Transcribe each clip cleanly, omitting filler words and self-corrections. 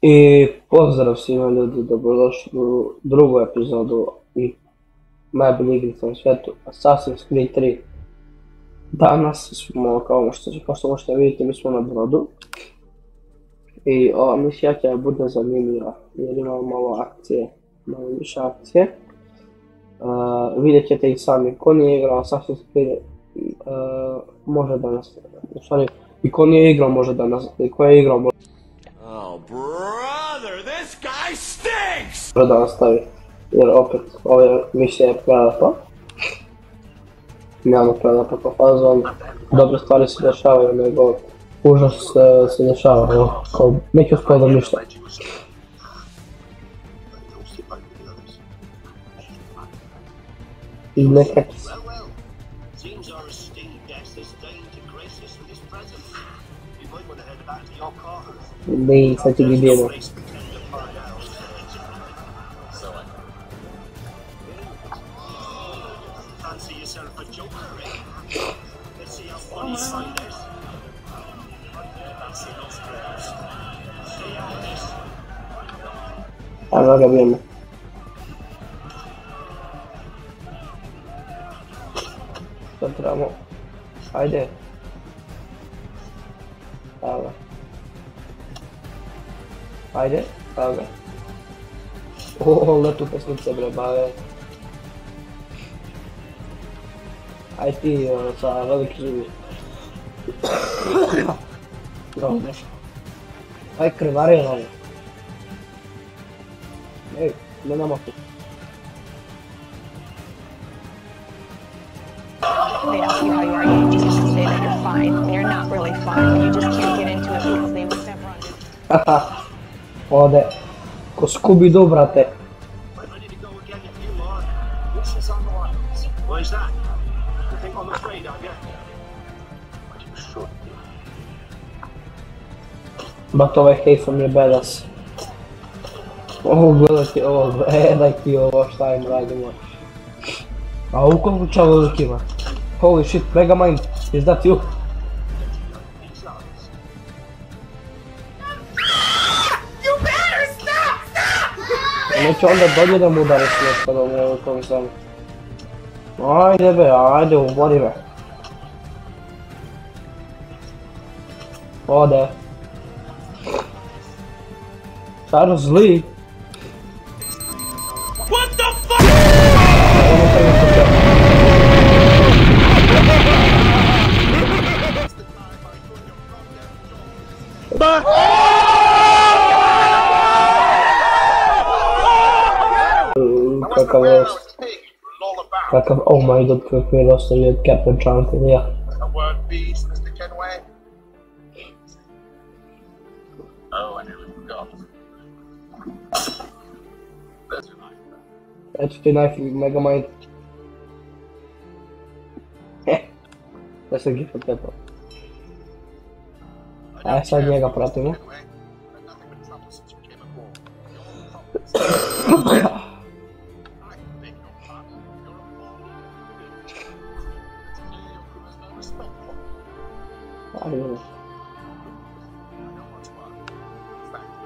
I pozdrav svima ljudi, dobrodošli u drugu epizodu i najbolji igrica na svijetu, Assassin's Creed 3. Danas smo, kao što možete vidjeti, mi smo na brodu. I ova misija će bude zanimljiva, jer imamo malo akcije, malo više akcije. Vidjet ćete i sami, ko nije igrao Assassin's Creed, može da nas, i ko nije igrao može da nas, i ko je igrao može da nastavi, jer opet ove misija je prelepa. Nemamo prelepa po fazu, dobre stvari se dešavaju, nego užas se dešava, kao neću skoro ništa. I nekak... Ne, sad ti vidimo. Ajde ga bijemo. Sad trebamo... Ajde. Evo ga. Ajde, evo ga. Oooo, letu pesnice bre, bave. Aj ti, sa veliki živi. Dobro. Aj krvari je ovo. Ej, ne nama tu. They ask you how you are, you just have to say that you're fine, and you're not really fine, you just can't get into it because they would never understand. Haha, ovde, ko Scooby-Doo, brate. Bat ovaj hejfom je bedas. Ovo gledajte ovo, daj ti ovo šta im radimo. A u koliko čavo ima? Holy shit, Megamind, is that you? You better stop! Neću onda dolje da mu udariš nešto da mu kom sam. Ajde be, ajde, umori me. Ode. Stvarno zli. What the fuck? Kakav je... Kakav, oh my god, kako je ostavio Captain Chanting, ja. Eto ti knife, Megamind. Da se gifa tepao. Ajde sad njega pratimo. Ajde.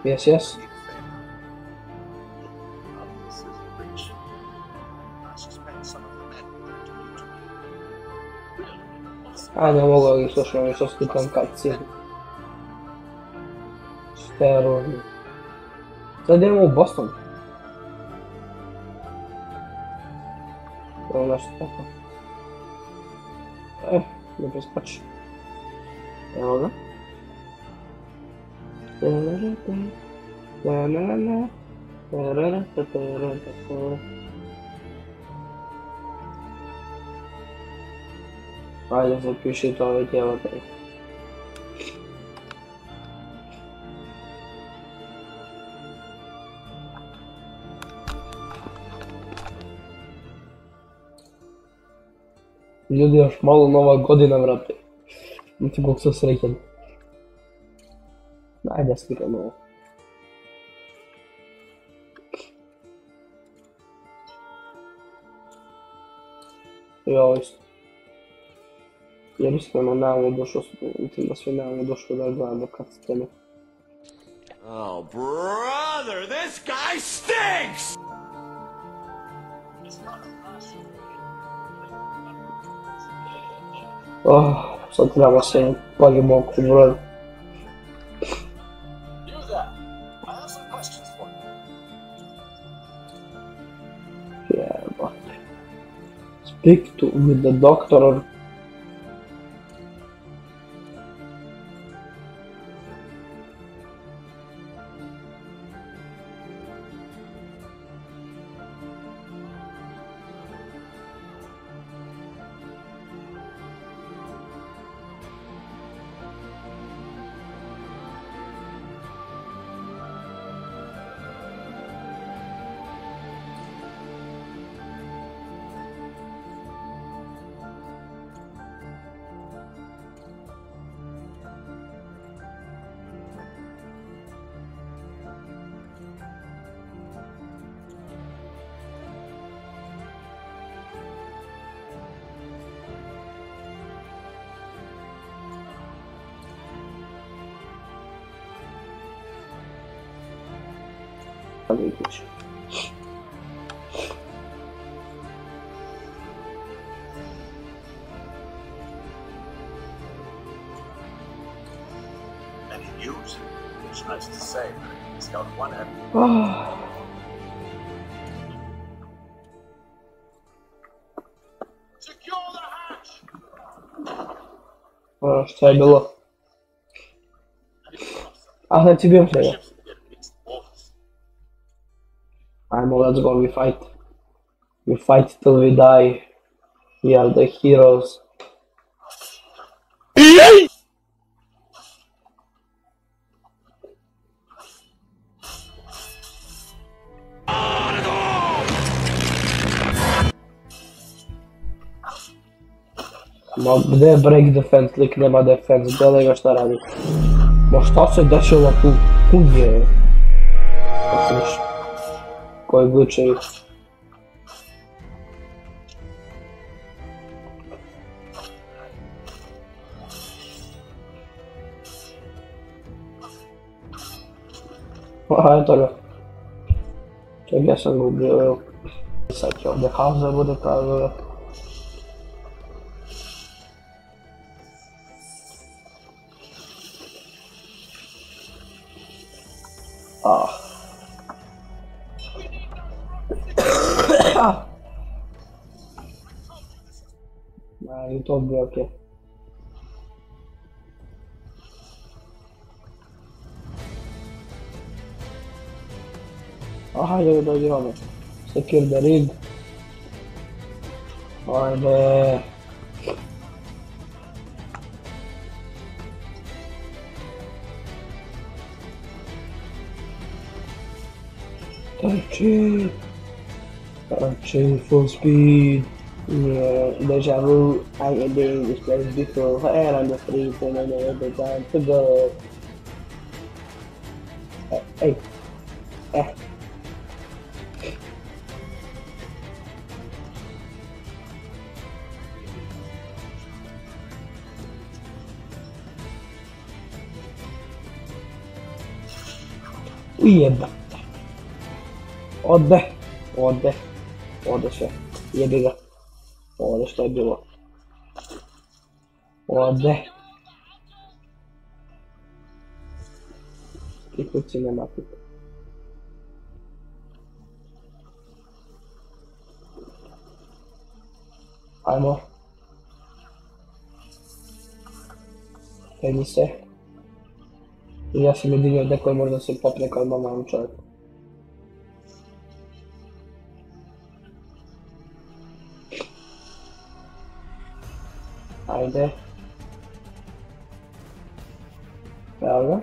Yes, yes. A ne mogu da ih slušam, što skitam cutscene. Steroidno. Sad idemo u Boston. Evo nešto tako. Ne preskoči. Evo ga. Ajde, zapiši to ove djevate. Ljudi, još malo nova godina, vrate. Znači, kog sam srećen. Ajde, slikam ovo. I ovo isto. Jer iskreno nemamo došlo, mislim da svi nemamo došlo da gledamo kad scenu. Oh, brother, this guy stinks! Oh, sad trebamo se pogibamo oko broj. Jebate. Speak to with the doctor or... And he used, which is nice to say, but he's got one head. Secure the hatch! Šta je bilo? A znači bio svega. Ajmo, let's go, we fight. We fight till we die. We are the heroes. Ma gdje je break defense, lik nema defense, gledaj ga šta radi. Ma šta se dešava tu? Kud je? Koji glitchevi? Aha, eto ga. Ček, ja sam ga ubio, evo. Sad će ovdje Hauser bude pravilo. I to bi okej. Aha, ajde da igramo. Secure the rig. Ajde. Trči, full speed. Deja vu, I am doing this place before, and on the street, and I know the time to go. Hey. Ujebate. Ode sve. Jebi ga. Ode što je bilo. Ode. I kući nema kuća. Ajmo. Penji se. I ja sam jedinio da koji možda se popne kao normalan čovjek. Ajde. Evo ga.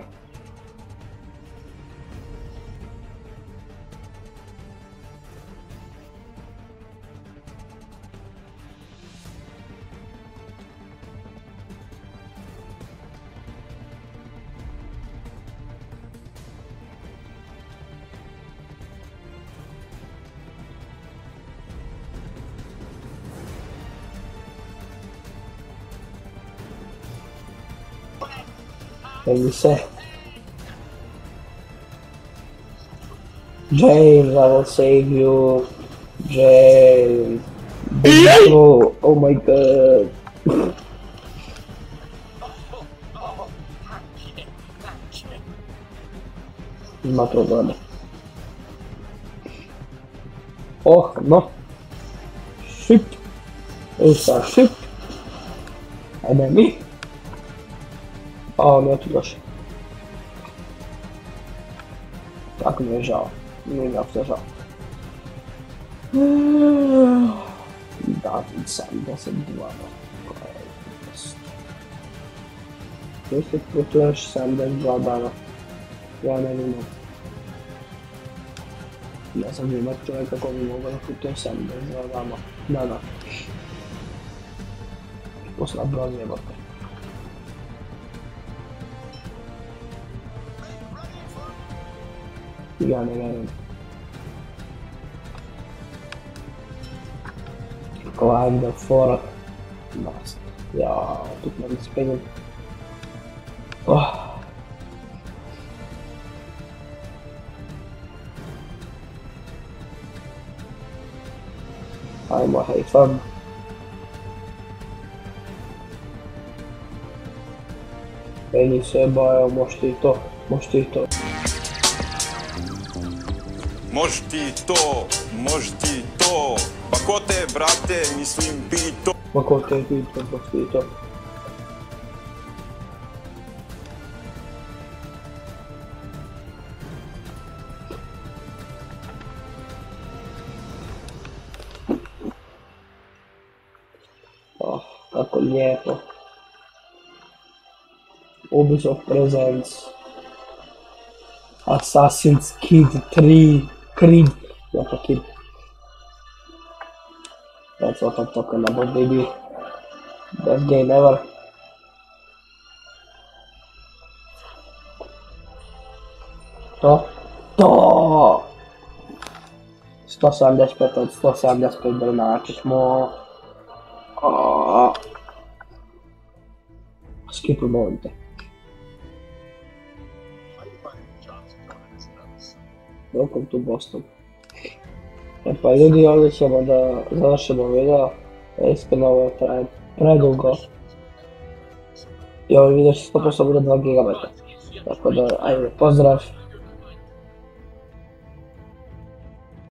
Penji se. James, I will save you. James. Oh my god. Ima problema. Oh, no. Shit. Shit. Ajde mi. A on je tu došao. Tako mi je žao. Nije mi apsolutno žao. Da, 72. Ti se putuješ 72 dana. Ja ne imam. Ja sam imat čovjeka koji bi mogao da putuje 72 dana. Posla broj jebote. Ja ne vjerujem. Climb the fork. Must. Ja, tu ne spenjem. Ajmo, hej fan. Meni se bajo, možeš ti to. Možeš ti to, pa ko te brate, mislim pito. Ma ko te pito, možeš ti to. Kako lijepo. Ubisoft Presents. Assassin's Creed. Not a kid. That's what I'm talking about, baby. Best game ever. To. 175 od 175 drnači smo. Skipu molim te. Welcome to Boston. Pa ljudi, ovdje ćemo da završimo video. Iskreno ovo traje predugo. I ovaj video će 100% bude 2 GB. Tako da, ajde, pozdrav.